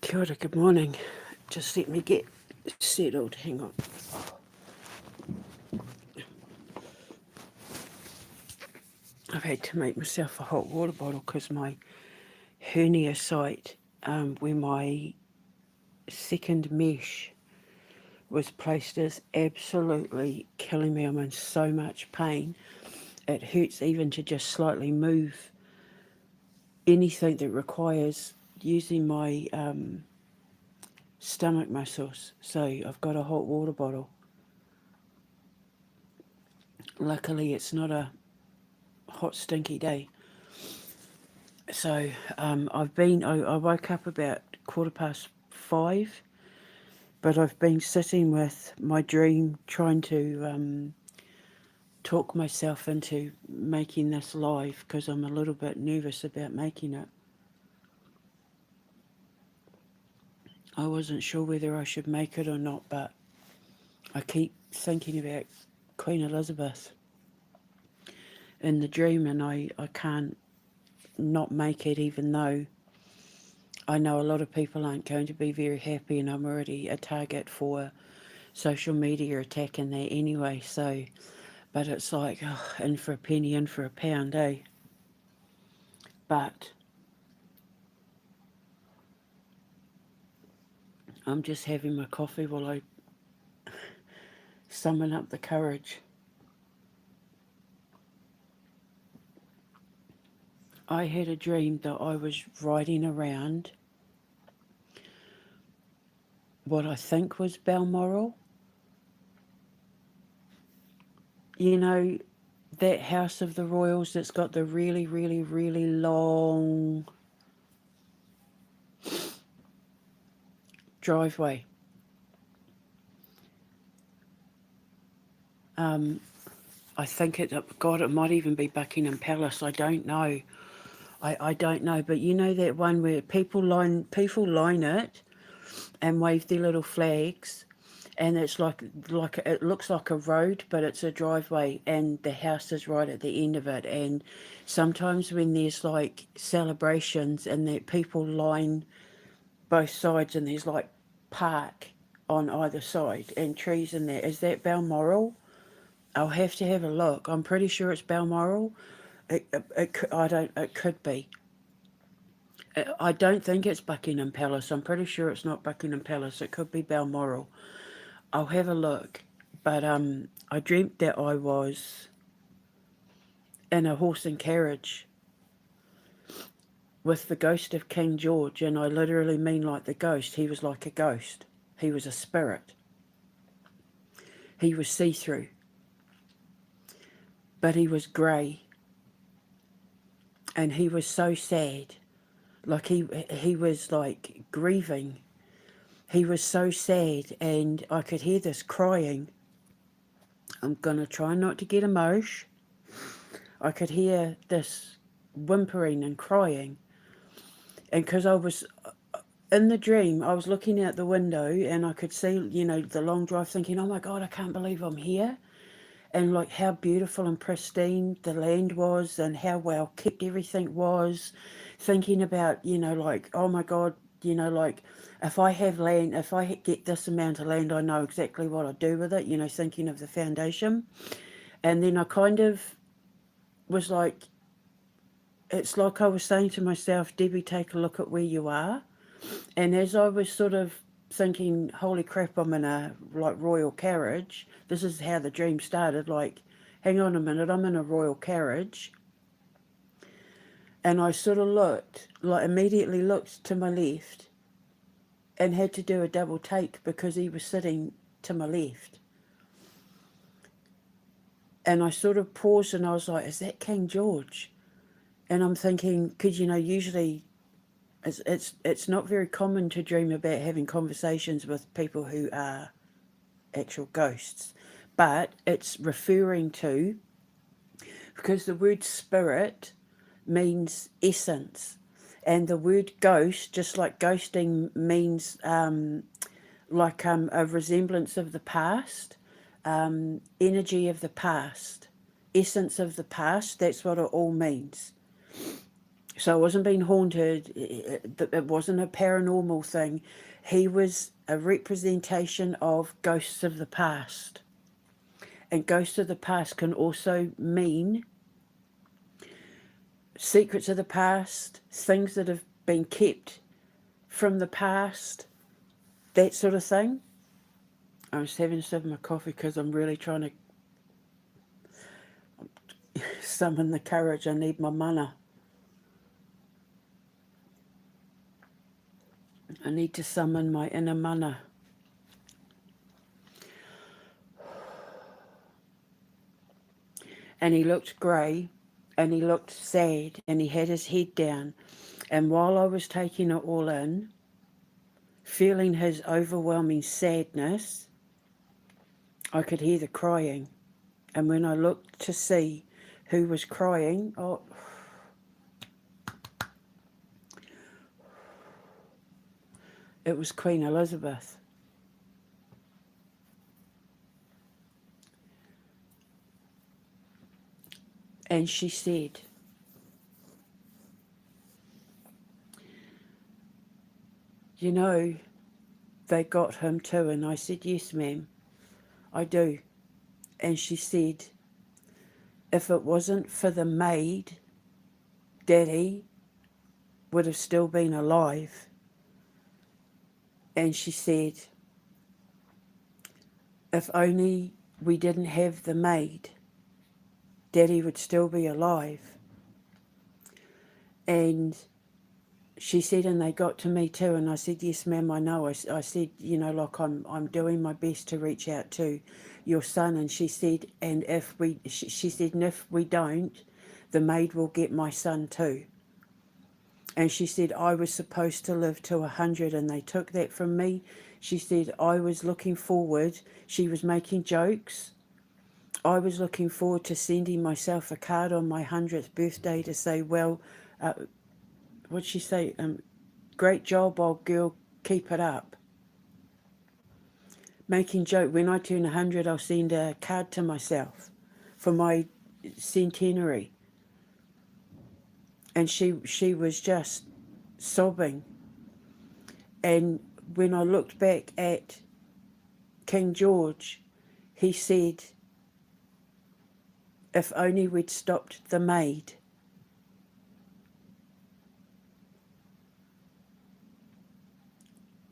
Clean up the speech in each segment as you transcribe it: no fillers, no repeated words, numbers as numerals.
Kia ora, good morning. Just let me get settled. Hang on. I've had to make myself a hot water bottle because my hernia site, where my second mesh was placed, is absolutely killing me. I'm in so much pain. It hurts even to just slightly move anything that requires using my stomach muscles. So I've got a hot water bottle. Luckily, it's not a hot, stinky day. So I woke up about 5:15, but I've been sitting with my dream, trying to talk myself into making this live because I'm a little bit nervous about making it. I wasn't sure whether I should make it or not, but I keep thinking about Queen Elizabeth in the dream, and I can't not make it, even though I know a lot of people aren't going to be very happy, and I'm already a target for social media attack and that anyway. So, but it's like, oh, in for a penny, in for a pound, eh? But I'm just having my coffee while I summon up the courage. I had a dream that I was riding around what I think was Balmoral. You know, that house of the royals that's got the really, really, really long driveway. I think God, it might even be Buckingham Palace. I don't know. I don't know, but you know that one where people line it and wave their little flags, and it's like it looks like a road, but it's a driveway, and the house is right at the end of it. And sometimes when there's like celebrations and that people line both sides, and there's like park on either side and trees in there. Is that Balmoral? I'll have to have a look. I'm pretty sure it's Balmoral. It could be. I don't think it's Buckingham Palace. I'm pretty sure it's not Buckingham Palace. It could be Balmoral. I'll have a look. But I dreamt that I was in a horse and carriage with the ghost of King George, and I literally mean like the ghost. He was like a ghost. He was a spirit. He was see-through, but he was grey, and he was so sad. Like he was like grieving. He was so sad, and I could hear this crying. I'm gonna try not to get emotion. I could hear this whimpering and crying, and because I was in the dream, I was looking out the window and I could see, the long drive, thinking, "Oh my God, I can't believe I'm here," and like how beautiful and pristine the land was, and how well kept everything was. Thinking about, like, oh my God, like if I have land, if I get this amount of land, I know exactly what I do with it. Thinking of the foundation, and then I kind of was like, it's like I was saying to myself, Debbie, take a look at where you are. And as I was sort of thinking, holy crap, I'm in a like royal carriage. This is how the dream started. Like, hang on a minute, I'm in a royal carriage. And I sort of looked, like immediately looked to my left and had to do a double take because he was sitting to my left. And I sort of paused and I was like, is that King George? And I'm thinking, because, usually it's not very common to dream about having conversations with people who are actual ghosts, but it's referring to, because the word spirit means essence, and the word ghost, just like ghosting, means a resemblance of the past, energy of the past, essence of the past. That's what it all means. So I wasn't being haunted. It wasn't a paranormal thing. He was a representation of ghosts of the past. And ghosts of the past can also mean secrets of the past, things that have been kept from the past, that sort of thing. I was having a sip of my coffee because I'm really trying to summon the courage. I need my mana. I need to summon my inner mana. And he looked grey, and he looked sad, and he had his head down. And while I was taking it all in, feeling his overwhelming sadness, I could hear the crying. And when I looked to see who was crying, it was Queen Elizabeth. And she said, "You know, they got him too." And I said, "Yes, ma'am, I do." And she said, "If it wasn't for the maid, Daddy would have still been alive." And she said, "If only we didn't have the maid, Daddy would still be alive." And she said, "And they got to me too." And I said, "Yes, ma'am, I know." I said, "You know, like I'm doing my best to reach out to your son." And she said, "And if we," she said, "and if we don't, the maid will get my son too." And she said, "I was supposed to live to 100 and they took that from me." She said, "I was looking forward." She was making jokes. "I was looking forward to sending myself a card on my 100th birthday to say, well, what'd she say? Great job, old girl, keep it up." Making joke, when I turn 100, I'll send a card to myself for my centenary. And she was just sobbing. And when I looked back at King George, he said, "If only we'd stopped the maid."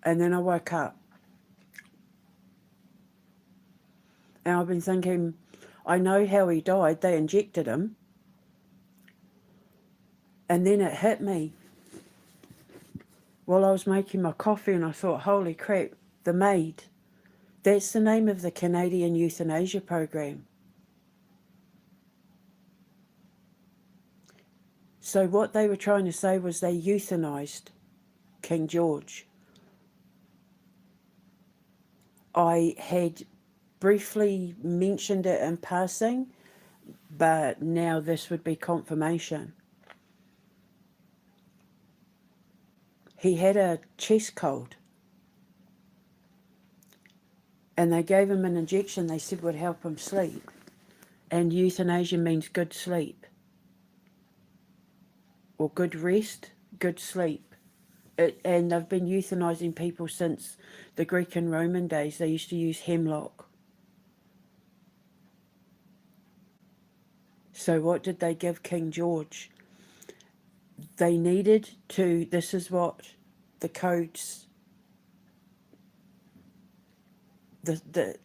And then I woke up. And I've been thinking, I know how he died. They injected him. And then it hit me while I was making my coffee, and I thought, holy crap, the maid. That's the name of the Canadian euthanasia program. So what they were trying to say was they euthanized King George. I had briefly mentioned it in passing, but now this would be confirmation. He had a chest cold, and they gave him an injection they said would help him sleep. And euthanasia means good sleep, or good rest, good sleep. And they've been euthanizing people since the Greek and Roman days. They used to use hemlock. So what did they give King George? They needed to, this is what the codes, the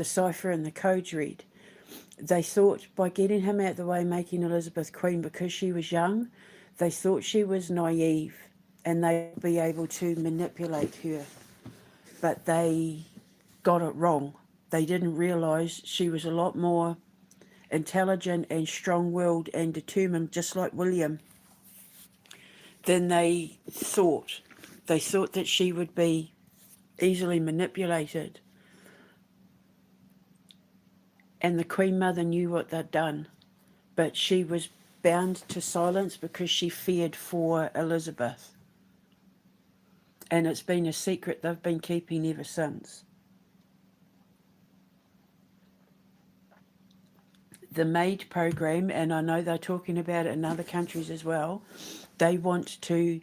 cipher and the codes read. They thought by getting him out of the way, making Elizabeth queen because she was young, they thought she was naive and they'd be able to manipulate her. But they got it wrong. They didn't realise she was a lot more intelligent and strong-willed and determined, just like William, than they thought. They thought that she would be easily manipulated. And the Queen Mother knew what they'd done, but she was bound to silence because she feared for Elizabeth. And it's been a secret they've been keeping ever since. the MAID program, and I know they're talking about it in other countries as well, they want to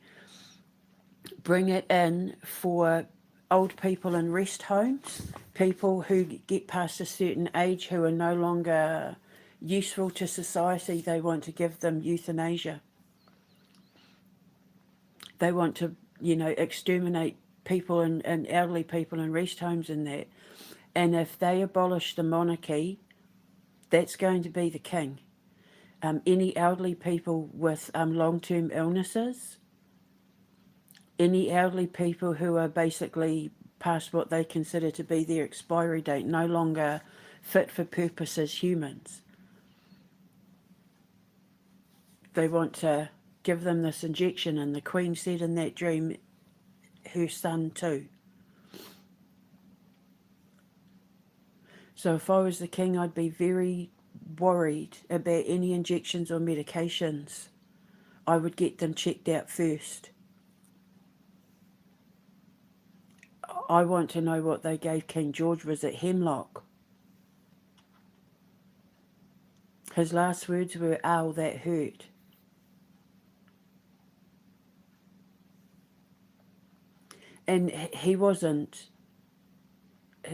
bring it in for old people in rest homes, people who get past a certain age who are no longer useful to society. They want to give them euthanasia. They want to, exterminate people and elderly people in rest homes and that. And if they abolish the monarchy, that's going to be the king. Any elderly people with long-term illnesses, any elderly people who are basically past what they consider to be their expiry date, no longer fit for purpose as humans. They want to give them this injection, and the Queen said in that dream, her son too. So if I was the king, I'd be very worried about any injections or medications. I would get them checked out first. I want to know what they gave King George. Was it hemlock? His last words were, "Ow, that hurt." And he wasn't,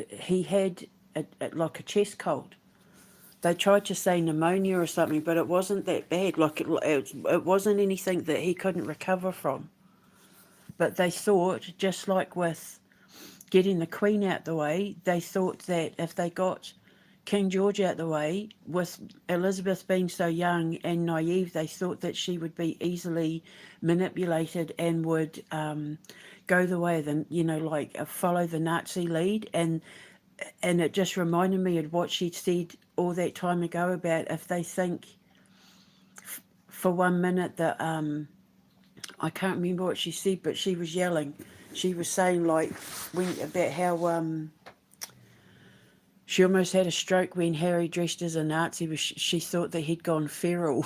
he had like a chest cold. They tried to say pneumonia or something, but it wasn't that bad. Like it wasn't anything that he couldn't recover from. But they thought, just like with getting the Queen out the way, they thought that if they got King George out the way, with Elizabeth being so young and naive, they thought that she would be easily manipulated and would go the way of the, follow the Nazi lead. And it just reminded me of what she'd said all that time ago about if they think for 1 minute that, I can't remember what she said, but she was yelling. She was saying about how she almost had a stroke when Harry dressed as a Nazi, but she thought that he'd gone feral.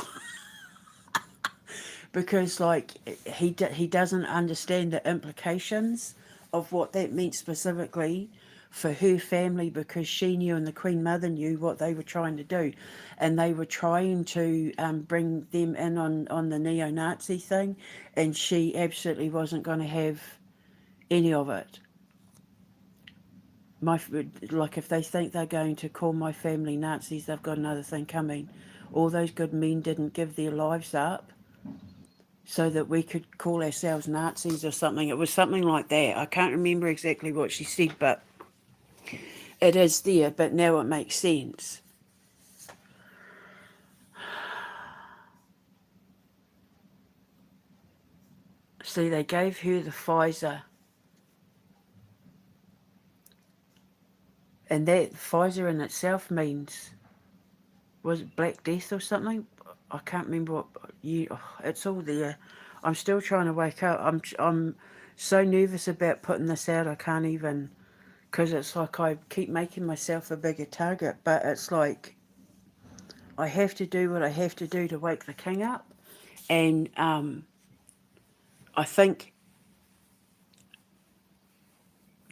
Because he doesn't understand the implications of what that meant specifically for her family, because she knew and the Queen Mother knew what they were trying to do, and they were trying to bring them in on the neo-Nazi thing, and she absolutely wasn't going to have any of it. If they think they're going to call my family Nazis, they've got another thing coming. All those good men didn't give their lives up so that we could call ourselves Nazis or something. It was something like that. I can't remember exactly what she said, but it is there, but now it makes sense. See, they gave her the Pfizer. And that Pfizer in itself means, was it Black Death or something? I can't remember what it's all there. I'm still trying to wake up. I'm so nervous about putting this out. I can't even, because it's like I keep making myself a bigger target, but it's like I have to do what I have to do to wake the king up. And I think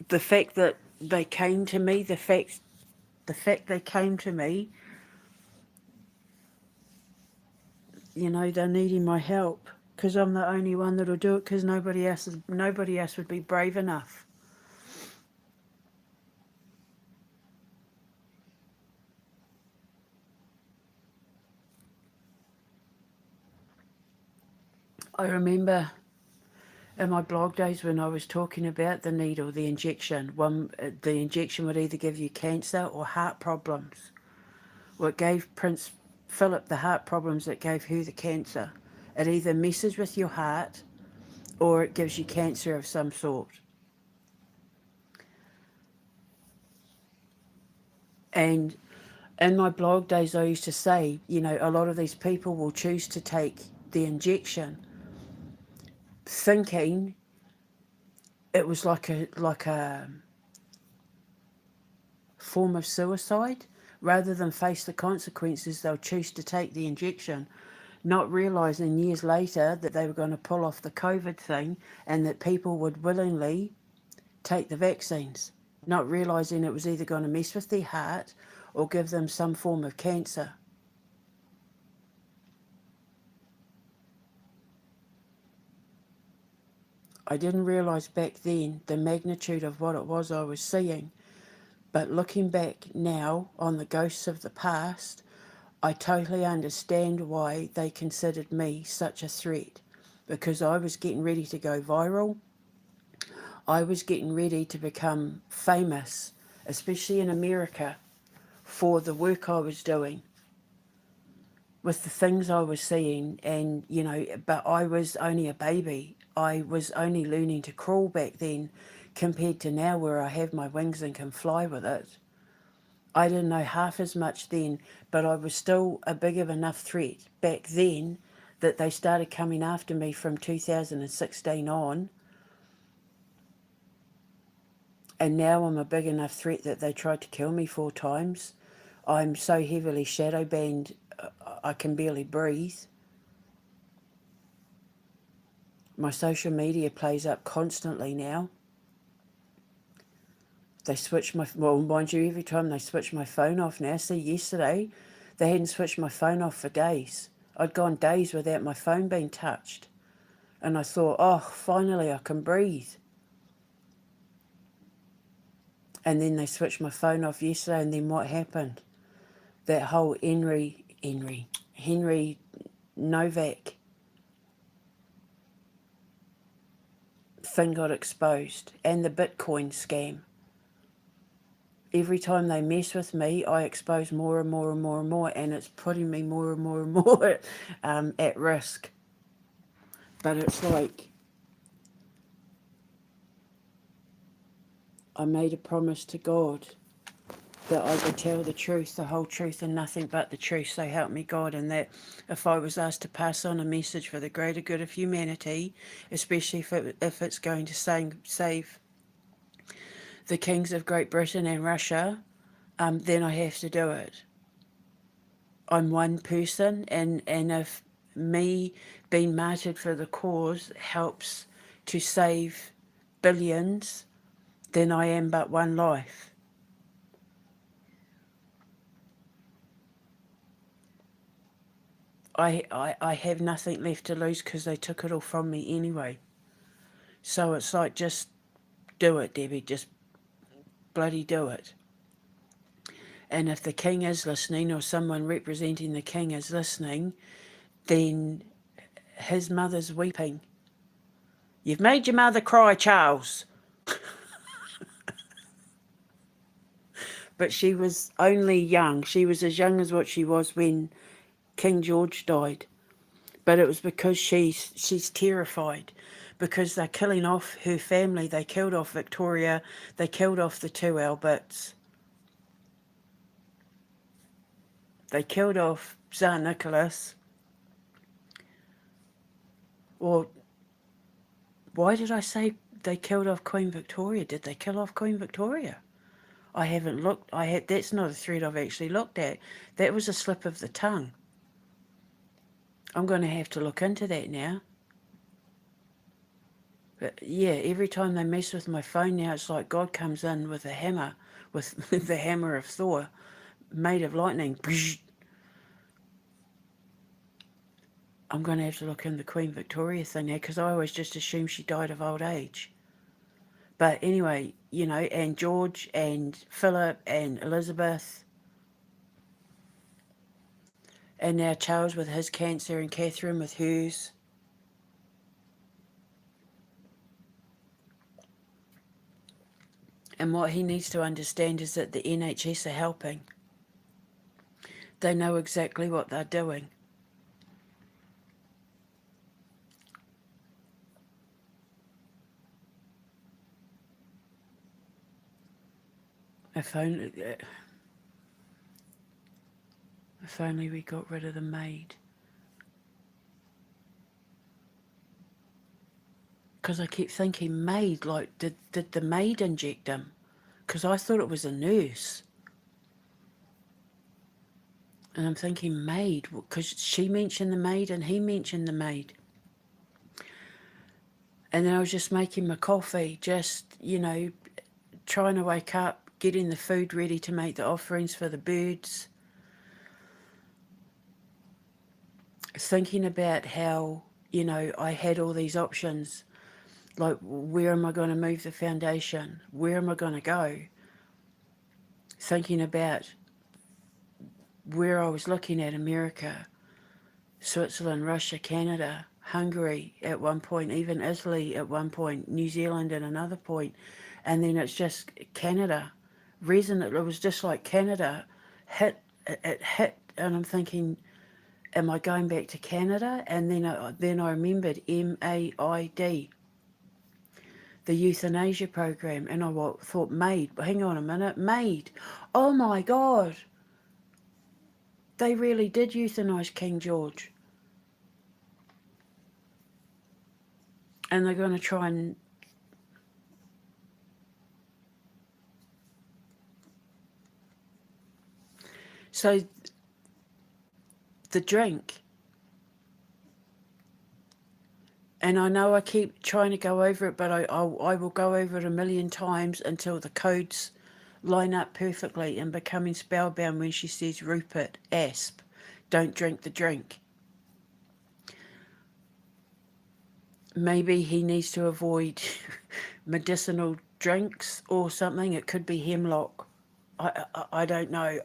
the fact that they came to me, the fact they came to me, they're needing my help, because I'm the only one that'll do it, because nobody else would be brave enough. I remember in my blog days when I was talking about the needle, the injection. The injection would either give you cancer or heart problems. Well, it gave Prince Philip the heart problems, it gave her the cancer. It either messes with your heart or it gives you cancer of some sort. And in my blog days, I used to say, a lot of these people will choose to take the injection thinking it was like a form of suicide. Rather than face the consequences, they'll choose to take the injection, not realising years later that they were going to pull off the COVID thing and that people would willingly take the vaccines, not realising it was either going to mess with their heart or give them some form of cancer. I didn't realise back then the magnitude of what it was I was seeing. But looking back now on the ghosts of the past, I totally understand why they considered me such a threat. Because I was getting ready to go viral. I was getting ready to become famous, especially in America, for the work I was doing, with the things I was seeing. And, you know, but I was only a baby. I was only learning to crawl back then compared to now where I have my wings and can fly with it. I didn't know half as much then, but I was still a big of enough threat back then that they started coming after me from 2016 on. And now I'm a big enough threat that they tried to kill me 4 times. I'm so heavily shadow banned, I can barely breathe. My social media plays up constantly now. They switch my, well, mind you, every time they switch my phone off now. See, yesterday, they hadn't switched my phone off for days. I'd gone days without my phone being touched. And I thought, oh, finally I can breathe. And then they switched my phone off yesterday, and then what happened? That whole Henry Novak thing got exposed, and the Bitcoin scam. Every time they mess with me, I expose more and more and more and more, and it's putting me more and more and more at risk. But it's like, I made a promise to God that I would tell the truth, the whole truth, and nothing but the truth, so help me God. And that if I was asked to pass on a message for the greater good of humanity, especially if it's going to save the kings of Great Britain and Russia, then I have to do it. I'm one person, and if me being martyred for the cause helps to save billions, then I am but one life. I have nothing left to lose because they took it all from me anyway. So it's like, just do it, Debbie, just bloody do it. And if the king is listening, or someone representing the king is listening, then his mother's weeping. You've made your mother cry, Charles. But she was only young. She was as young as what she was when King George died. But it was because she's terrified, because they're killing off her family. They killed off Victoria. They killed off the 2 Alberts. They killed off Tsar Nicholas. Or why did I say they killed off Queen Victoria? Did they kill off Queen Victoria? I haven't looked. That's not a thread I've actually looked at. That was a slip of the tongue. I'm going to have to look into that now. But yeah, every time they mess with my phone now, it's like God comes in with a hammer, with the hammer of Thor, made of lightning. I'm going to have to look in the Queen Victoria thing now, because I always just assumed she died of old age. But anyway, you know, and George and Philip and Elizabeth, and now Charles with his cancer, and Catherine with hers. And what he needs to understand is that the NHS are helping. They know exactly what they're doing. If only we got rid of the maid. Because I keep thinking, maid, like, did the maid inject him? Because I thought it was a nurse. And I'm thinking, maid, because she mentioned the maid and he mentioned the maid. And then I was just making my coffee, just, you know, trying to wake up, getting the food ready to make the offerings for the birds. Thinking about how, you know, I had all these options. Like, where am I going to move the foundation? Where am I going to go? Thinking about where I was looking at America, Switzerland, Russia, Canada, Hungary at one point, even Italy at one point, New Zealand at another point, and then it's just Canada. Reason it was just like Canada it hit, and I'm thinking, am I going back to Canada? And then I remembered MAID, the euthanasia program, and I thought, MAID. Hang on a minute, MAID. Oh my God, they really did euthanize King George. And they're going to try and so the drink, and I know I keep trying to go over it, but I will go over it a million times until the codes line up perfectly, and becoming spellbound when she says, Rupert Asp, don't drink the drink. Maybe he needs to avoid medicinal drinks or something. It could be hemlock. I don't know.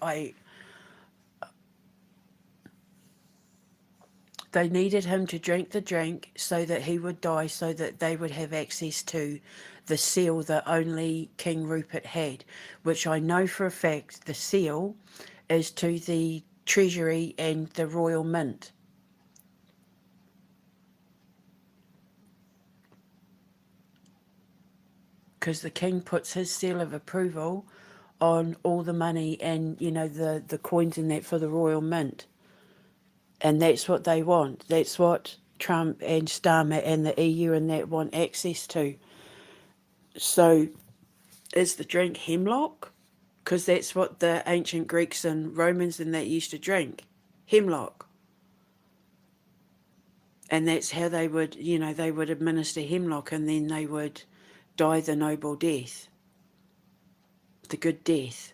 They needed him to drink the drink so that he would die, so that they would have access to the seal that only King Rupert had, which I know for a fact the seal is to the Treasury and the Royal Mint. Because the king puts his seal of approval on all the money and, the coins and that for the Royal Mint. And that's what they want. That's what Trump and Starmer and the EU and that want access to. So is the drink hemlock? Because that's what the ancient Greeks and Romans and that used to drink. Hemlock. And that's how they would, they would administer hemlock, and then they would die the noble death, the good death.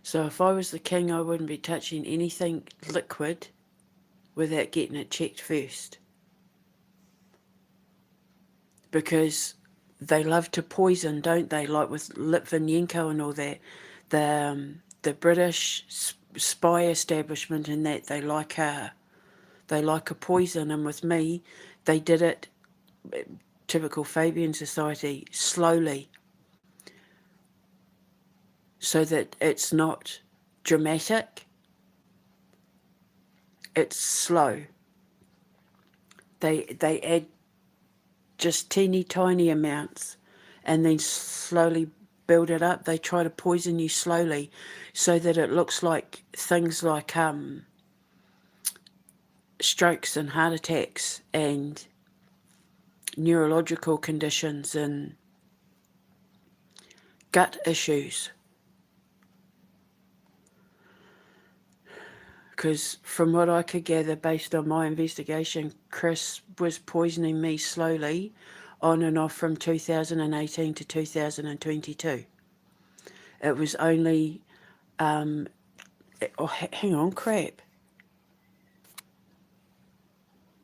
So if I was the king, I wouldn't be touching anything liquid without getting it checked first. Because they love to poison, don't they? Like with Litvinenko and all that. The British spy establishment and that, they like a poison. And with me, they did it, typical Fabian society, slowly. So that it's not dramatic, it's slow. They add just teeny tiny amounts and then slowly build it up. They try to poison you slowly so that it looks like things like strokes and heart attacks and neurological conditions and gut issues. Because from what I could gather based on my investigation, Chris was poisoning me slowly on and off from 2018 to 2022. It was only, hang on, crap.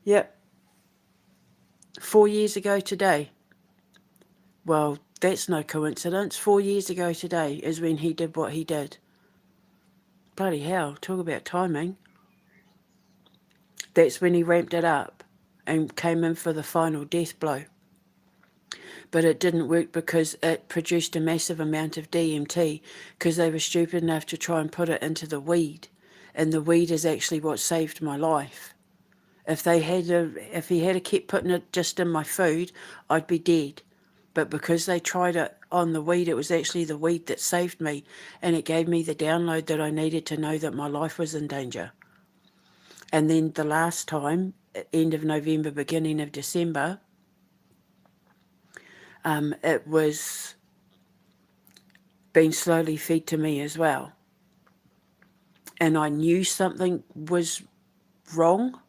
Yep. 4 years ago today. Well, that's no coincidence. 4 years ago today is when he did what he did. Bloody hell, talk about timing. That's when he ramped it up and came in for the final death blow. But it didn't work because it produced a massive amount of DMT, because they were stupid enough to try and put it into the weed. And the weed is actually what saved my life. If he had kept putting it just in my food, I'd be dead. But because they tried it on the weed, it was actually the weed that saved me, and it gave me the download that I needed to know that my life was in danger. And then the last time, end of November, beginning of December, it was being slowly fed to me as well. And I knew something was wrong.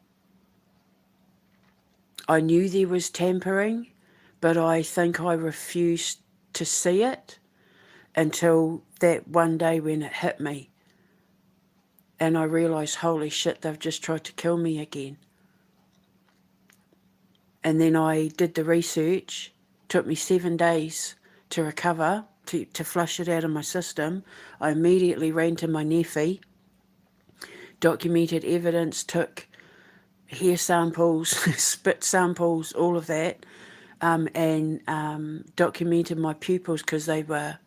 I knew there was tampering, but I think I refused to see it until that one day when it hit me. and I realised, holy shit, they've just tried to kill me again. And then I did the research. Took me 7 days to recover, to flush it out of my system. I immediately ran to my nephew, documented evidence, took hair samples, spit samples, all of that, and documented my pupils because they were,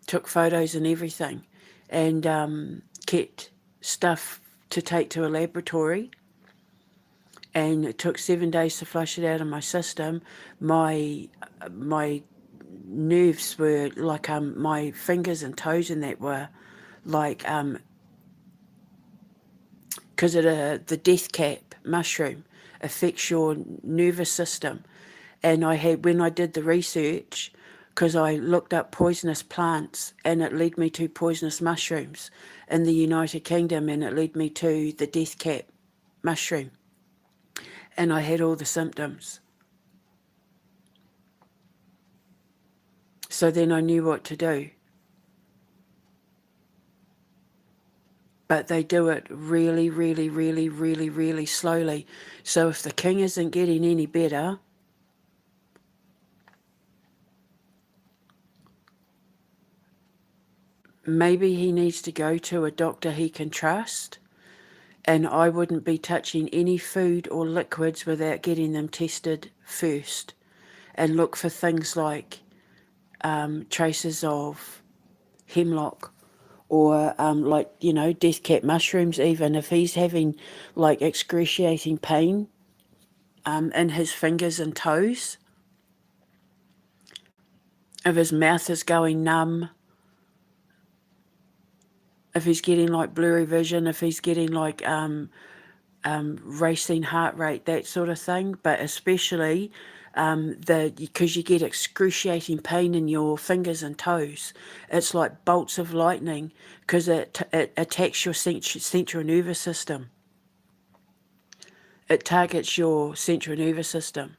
took photos and everything, and kept stuff to take to a laboratory. And it took 7 days to flush it out of my system. My nerves were like, my fingers and toes and that were like, because of the death cap mushroom affects your nervous system. And I had, when I did the research, because I looked up poisonous plants, and it led me to poisonous mushrooms in the United Kingdom, and it led me to the death cap mushroom. And I had all the symptoms. So then I knew what to do. But they do it really, really, really, really, really slowly. So if the king isn't getting any better, maybe he needs to go to a doctor he can trust. And I wouldn't be touching any food or liquids without getting them tested first. And look for things like traces of hemlock, or death cap mushrooms. Even if he's having like excruciating pain in his fingers and toes, if his mouth is going numb, if he's getting like blurry vision, if he's getting like racing heart rate, that sort of thing. But especially because you get excruciating pain in your fingers and toes. It's like bolts of lightning, because it attacks your central nervous system. It targets your central nervous system.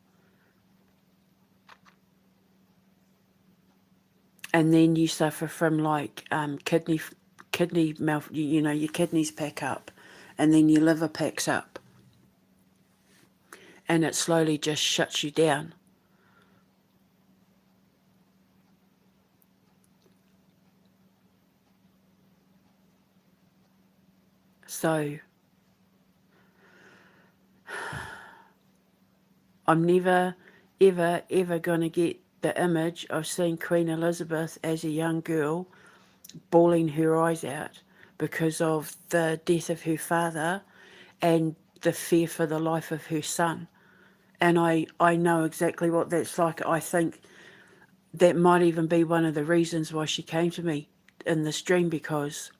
And then you suffer from like kidney your kidneys pack up, and then your liver packs up, and it slowly just shuts you down. So I'm never, ever, ever going to get the image of seeing Queen Elizabeth as a young girl bawling her eyes out because of the death of her father and the fear for the life of her son. And I know exactly what that's like. I think that might even be one of the reasons why she came to me in this dream, because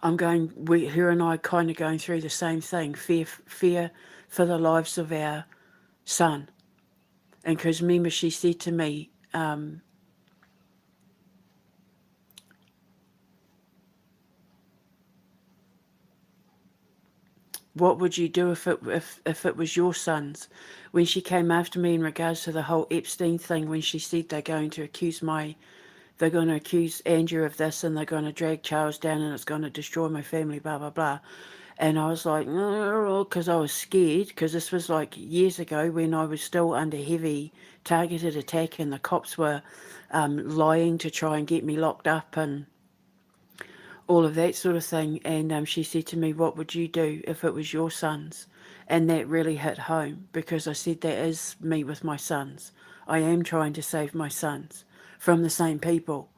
her and I kind of going through the same thing, fear for the lives of our son. And because remember, she said to me, what would you do if it was your sons? When she came after me in regards to the whole Epstein thing, when she said they're going to accuse Andrew of this, and they're going to drag Charles down, and it's going to destroy my family, blah, blah, blah. And I was like, no, because I was scared, because this was like years ago when I was still under heavy targeted attack, and the cops were lying to try and get me locked up and all of that sort of thing. And she said to me, what would you do if it was your sons? And that really hit home, because I said, that is me with my sons. I am trying to save my sons from the same people.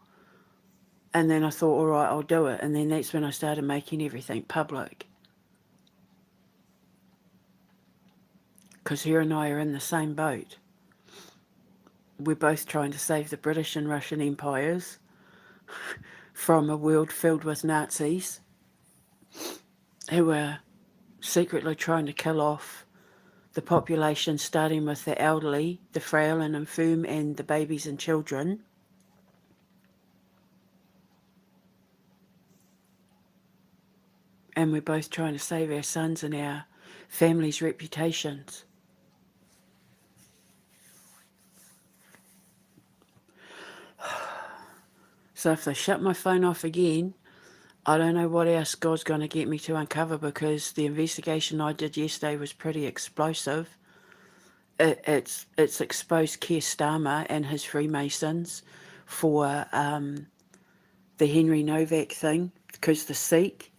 And then I thought, all right, I'll do it. And then that's when I started making everything public. Because her and I are in the same boat. We're both trying to save the British and Russian empires from a world filled with Nazis who are secretly trying to kill off the population, starting with the elderly, the frail and infirm, and the babies and children. And we're both trying to save our sons and our families' reputations. So if they shut my phone off again, I don't know what else God's going to get me to uncover, because the investigation I did yesterday was pretty explosive. It's exposed Keir Starmer and his Freemasons for the Henry Novak thing, because the Sikh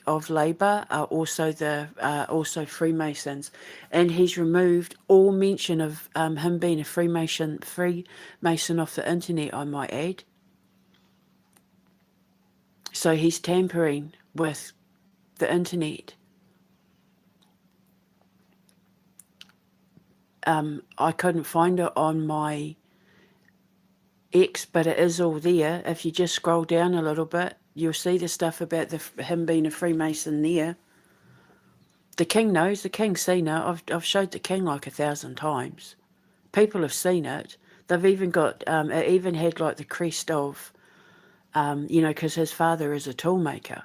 of Labour are also Freemasons, and he's removed all mention of him being a Freemason off the internet, I might add. So he's tampering with the internet. I couldn't find it on my X, but it is all there. If you just scroll down a little bit, you'll see the stuff about him being a Freemason there. The king knows. The king's seen it. I've showed the king like 1,000 times. People have seen it. They've even got, it even had like the crest of, because his father is a toolmaker,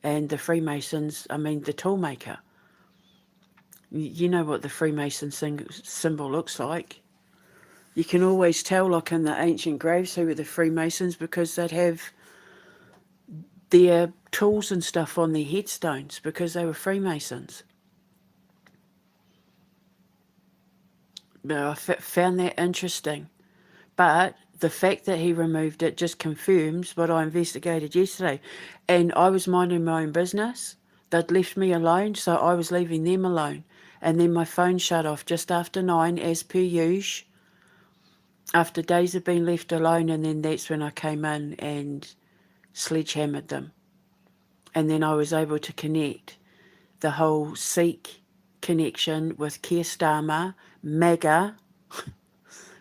and the Freemasons, the toolmaker. You know what the Freemason symbol looks like. You can always tell, like in the ancient graves, who were the Freemasons, because they'd have their tools and stuff on their headstones, because they were Freemasons. But I found that interesting. But the fact that he removed it just confirms what I investigated yesterday. And I was minding my own business. They'd left me alone, so I was leaving them alone. And then my phone shut off just after 9, as per usual, after days of being left alone, and then that's when I came in and sledgehammered them. And then I was able to connect the whole Sikh connection with Keir Starmer, MAGA,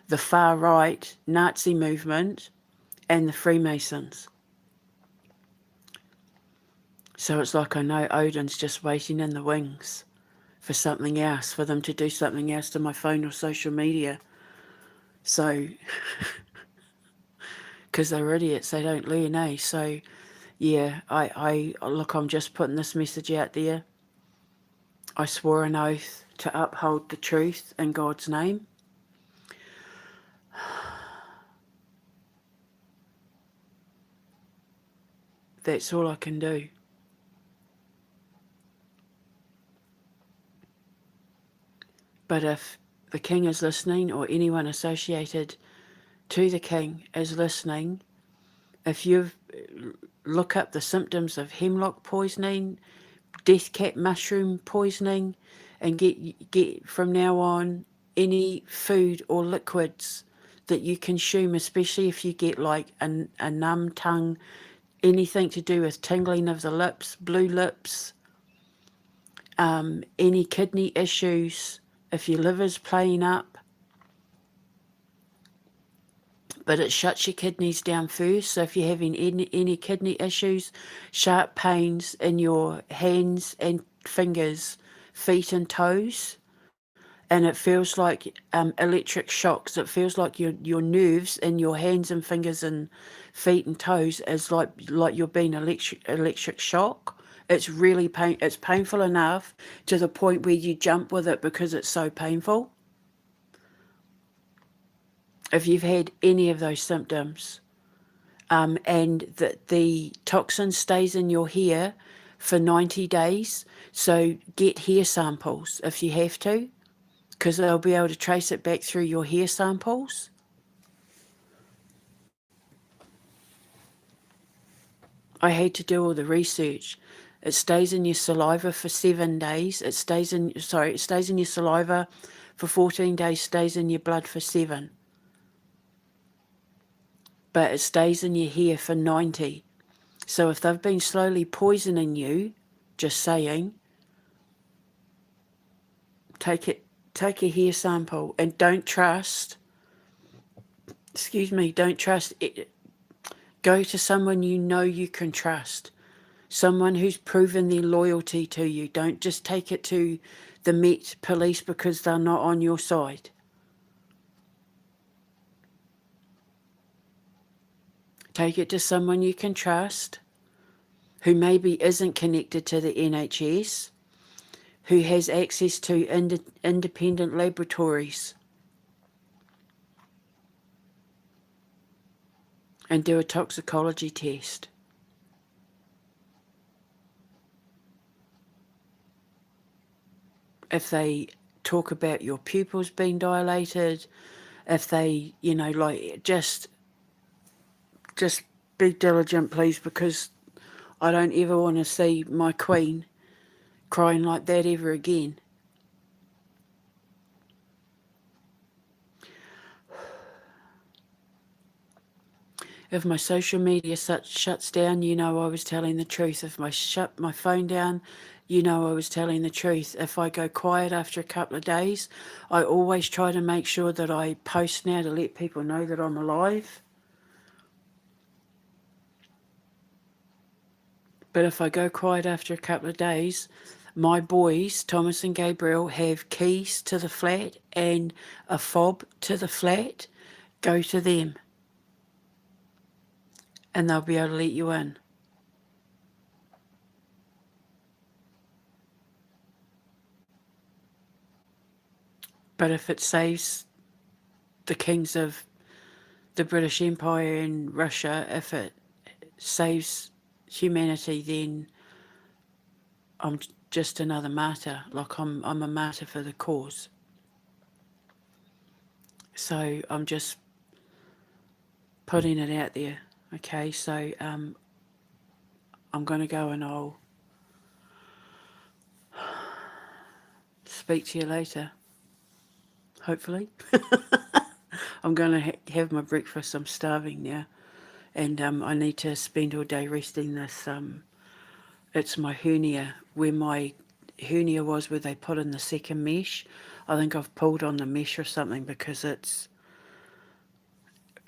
the far right Nazi movement, and the Freemasons. So it's like I know Odin's just waiting in the wings for something else, for them to do something else to my phone or social media. So, because they're idiots, they don't learn, eh? So, yeah, I look, I'm just putting this message out there. I swore an oath to uphold the truth in God's name. That's all I can do. But if the king is listening, or anyone associated to the king is listening, if you look up the symptoms of hemlock poisoning, death cap mushroom poisoning, and get from now on any food or liquids that you consume, especially if you get like a numb tongue, anything to do with tingling of the lips, blue lips, any kidney issues, if your liver's playing up, but it shuts your kidneys down first. So if you're having any kidney issues, sharp pains in your hands and fingers, feet and toes, and it feels like electric shocks, it feels like your nerves in your hands and fingers and feet and toes is like you're being electric shock. It's really it's painful enough to the point where you jump with it because it's so painful. If you've had any of those symptoms, and the toxin stays in your hair for 90 days, so get hair samples if you have to, because they'll be able to trace it back through your hair samples. I had to do all the research. It stays in your saliva for 7 days. It stays in your saliva for 14 days, stays in your blood for 7. But it stays in your hair for 90. So if they've been slowly poisoning you, just saying, take a hair sample, and don't trust it. Go to someone you can trust, someone who's proven their loyalty to you. Don't just take it to the Met Police because they're not on your side. Take it to someone you can trust, who maybe isn't connected to the NHS, who has access to independent laboratories. and do a toxicology test. If they talk about your pupils being dilated, if they, like, just be diligent, please, because I don't ever want to see my queen crying like that ever again. If my social media shuts down, I was telling the truth. If I shut my phone down, I was telling the truth. If I go quiet after a couple of days, I always try to make sure that I post now to let people know that I'm alive. But if I go quiet after a couple of days, my boys, Thomas and Gabriel, have keys to the flat and a fob to the flat. Go to them and they'll be able to let you in. But if it saves the kings of the British Empire and Russia, if it saves humanity, then I'm just another martyr. Like I'm a martyr for the cause. So I'm just putting it out there. Okay, so I'm going to go and I'll speak to you later. Hopefully. I'm going to have my breakfast. I'm starving now. And I need to spend all day resting this. It's my hernia, where my hernia was, where they put in the second mesh. I think I've pulled on the mesh or something because it's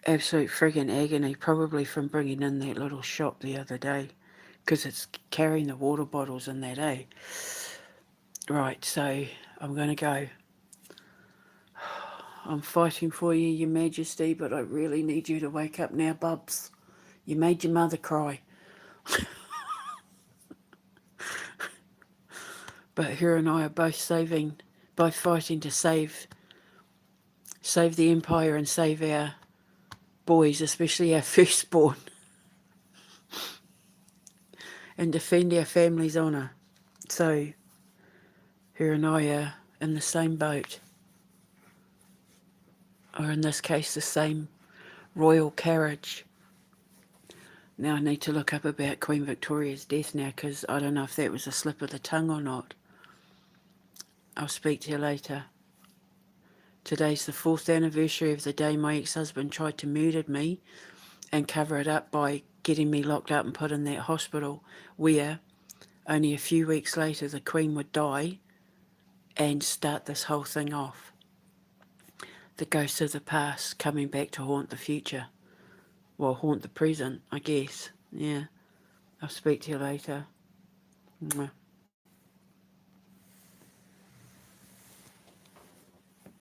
absolute friggin' agony, probably from bringing in that little shop the other day, because it's carrying the water bottles in that, eh? Right, so I'm going to go. I'm fighting for you, Your Majesty, but I really need you to wake up now, Bubs. You made your mother cry. But her and I are both fighting to save the Empire and save our boys, especially our firstborn, and defend our family's honour. So, her and I are in the same boat, or in this case, the same royal carriage. Now I need to look up about Queen Victoria's death now, because I don't know if that was a slip of the tongue or not. I'll speak to you later. Today's the 4th anniversary of the day my ex-husband tried to murder me and cover it up by getting me locked up and put in that hospital, where only a few weeks later the Queen would die and start this whole thing off. The ghosts of the past coming back to haunt the future. Well, haunt the present, I guess. Yeah. I'll speak to you later. Mwah.